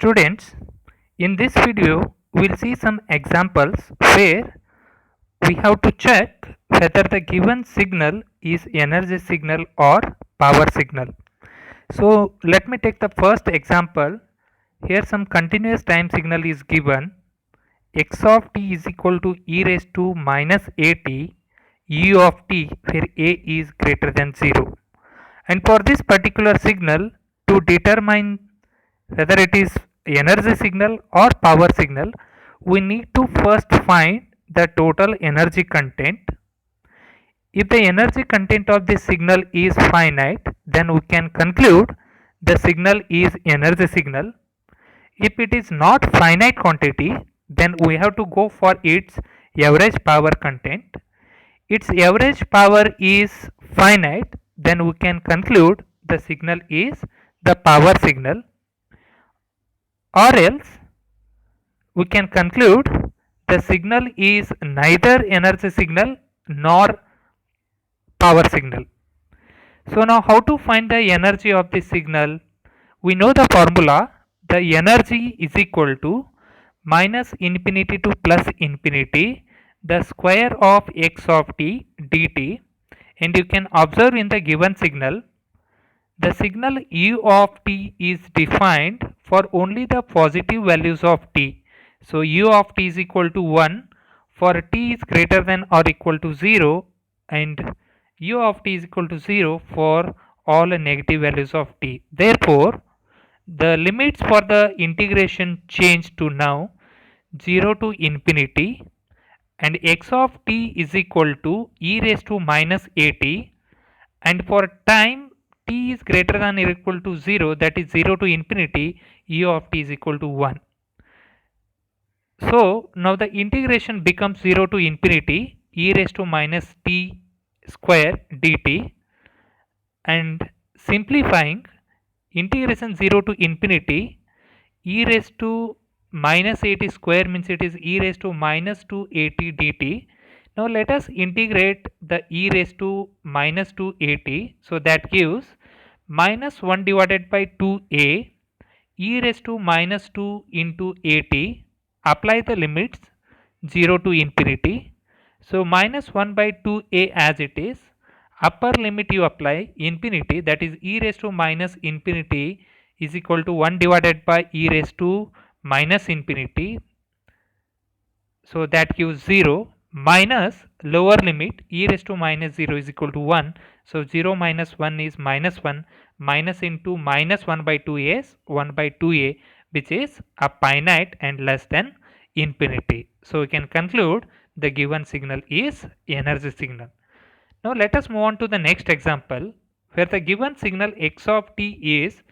Students, in this video, we'll see some examples where we have to check whether the given signal is energy signal or power signal. So let me take the first example. Here some continuous time signal is given. X of t is equal to e raised to minus at u of t where a is greater than 0. And for this particular signal, to determine whether it is energy signal or power signal, we need to first find the total energy content. If the energy content of this signal is finite, then we can conclude the signal is energy signal. If it is not finite quantity, then we have to go for its average power content. Its average power is finite, then we can conclude the signal is the power signal, or else we can conclude the signal is neither energy signal nor power signal. So now how to find the energy of this signal? We know the formula. The energy is equal to minus infinity to plus infinity the square of x of t dt, and you can observe in the given signal the signal u of t is defined for only the positive values of t. So u of t is equal to 1 for t is greater than or equal to 0, and u of t is equal to 0 for all negative values of t. Therefore, the limits for the integration change to now 0 to infinity, and x of t is equal to e raised to minus at, and for time t is greater than or equal to 0, that is 0 to infinity, u of t is equal to 1. So now the integration becomes 0 to infinity e raised to minus t square dt, and simplifying integration 0 to infinity e raised to minus at square means it is e raised to minus 2 at dt. Now let us integrate the e raised to minus 2 at, so that gives minus 1 divided by 2a e raised to minus 2 into at. Apply the limits 0 to infinity. So minus 1 by 2a as it is. Upper limit you apply infinity, that is e raised to minus infinity is equal to 1 divided by e raised to minus infinity. So that gives 0 minus lower limit e raised to minus 0 is equal to 1. So 0 minus 1 is minus 1, minus into minus 1 by 2 is 1 by 2a, which is a finite and less than infinity. So we can conclude the given signal is energy signal. Now let us move on to the next example where the given signal x of t is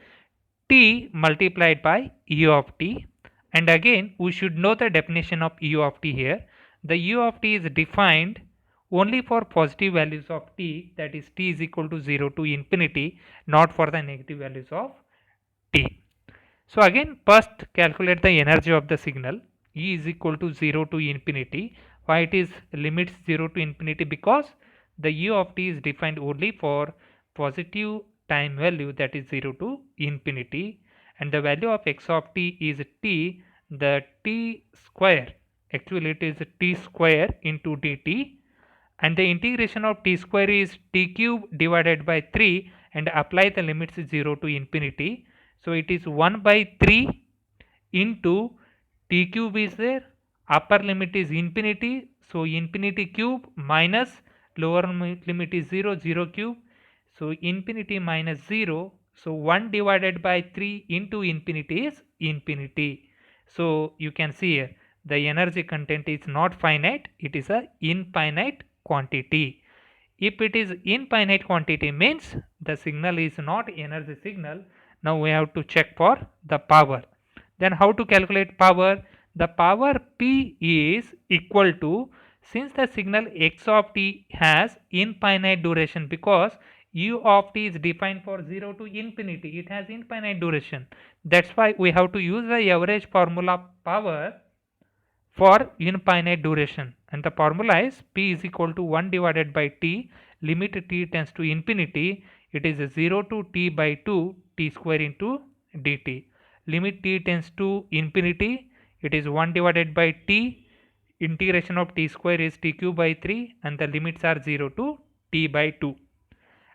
t multiplied by u of t, and again we should know the definition of u of t here. The u of t is defined only for positive values of t, that is t is equal to 0 to infinity, not for the negative values of t. So again first calculate the energy of the signal. E is equal to 0 to infinity. Why it is limits 0 to infinity? Because the u of t is defined only for positive time value, that is 0 to infinity, and the value of x of t is t, the t square, actually it is t square into dt, and the integration of t square is t cube divided by 3, and apply the limits 0 to infinity. So it is 1 by 3 into t cube is there, upper limit is infinity, so infinity cube minus lower limit is 0, 0 cube, so infinity minus 0, so 1 divided by 3 into infinity is infinity. So you can see here the energy content is not finite, it is a infinite quantity. If it is infinite quantity means the signal is not energy signal. Now we have to check for the power. Then how to calculate power? The power P is equal to, since the signal x of t has infinite duration, because u of t is defined for 0 to infinity, it has infinite duration. That's why we have to use the average formula power for infinite duration, and the formula is P is equal to 1 divided by t, limit t tends to infinity, it is 0 to t by 2 t square into dt. limit t tends to infinity, it is 1 divided by t, integration of t square is t cube by 3, and the limits are 0 to t by 2.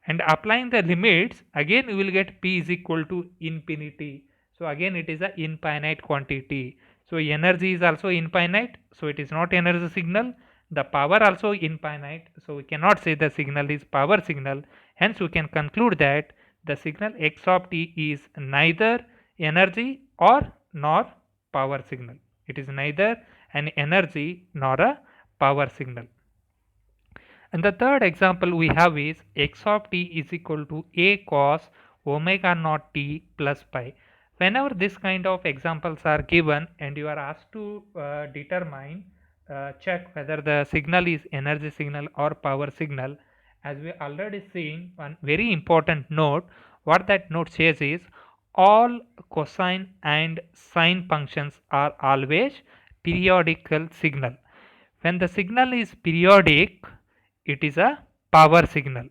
And applying the limits, again we will get p is equal to infinity. So again it is a infinite quantity. So energy is also infinite, so it is not energy signal. The power also infinite, so we cannot say the signal is power signal. Hence we can conclude that the signal x of t is neither energy or nor power signal. It is neither an energy nor a power signal. And the third example we have is x of t is equal to a cos omega naught t plus pi. Whenever this kind of examples are given and you are asked to check whether the signal is energy signal or power signal, as we already seen one very important note, what that note says is all cosine and sine functions are always periodical signal. When the signal is periodic, it is a power signal.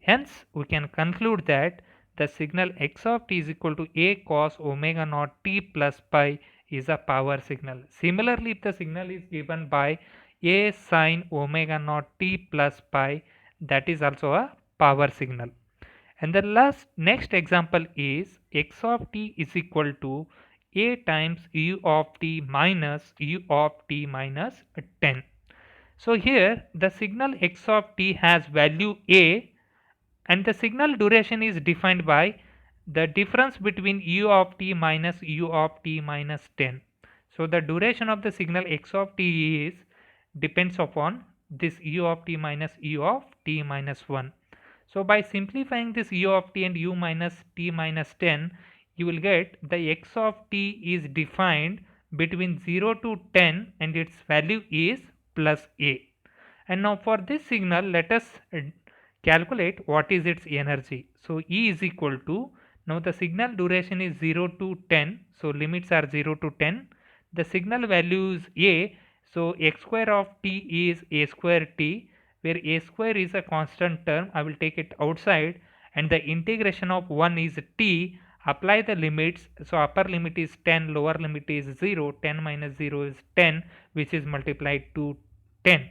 Hence, we can conclude that the signal x of t is equal to a cos omega naught t plus pi is a power signal. Similarly, if the signal is given by a sine omega naught t plus pi, that is also a power signal. And the next example is x of t is equal to a times u of t minus u of t minus 10. So here the signal x of t has value a, and the signal duration is defined by the difference between u of t minus u of t minus 10. So the duration of the signal x of t is depends upon this u of t minus u of t minus 1. So by simplifying this u of t and u minus t minus 10, you will get the x of t is defined between 0 to 10 and its value is plus a. And now for this signal, let us calculate what is its energy. So E is equal to, now the signal duration is 0 to 10, so limits are 0 to 10. The signal value is a, so x square of t is a square t, where a square is a constant term. I will take it outside, and the integration of 1 is t. Apply the limits, so upper limit is 10, lower limit is 0, 10 minus 0 is 10, which is multiplied to 10.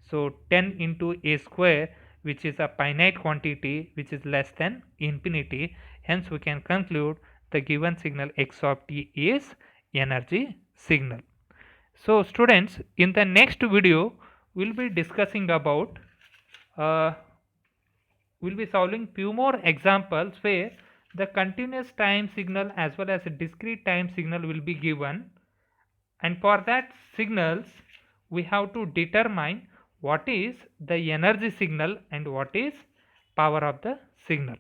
So 10 into a square, which is a finite quantity which is less than infinity. Hence we can conclude the given signal x of t is energy signal. So students, in the next video we'll be discussing about we'll be solving few more examples where the continuous time signal as well as a discrete time signal will be given, and for that signals we have to determine what is the energy signal and what is power of the signal.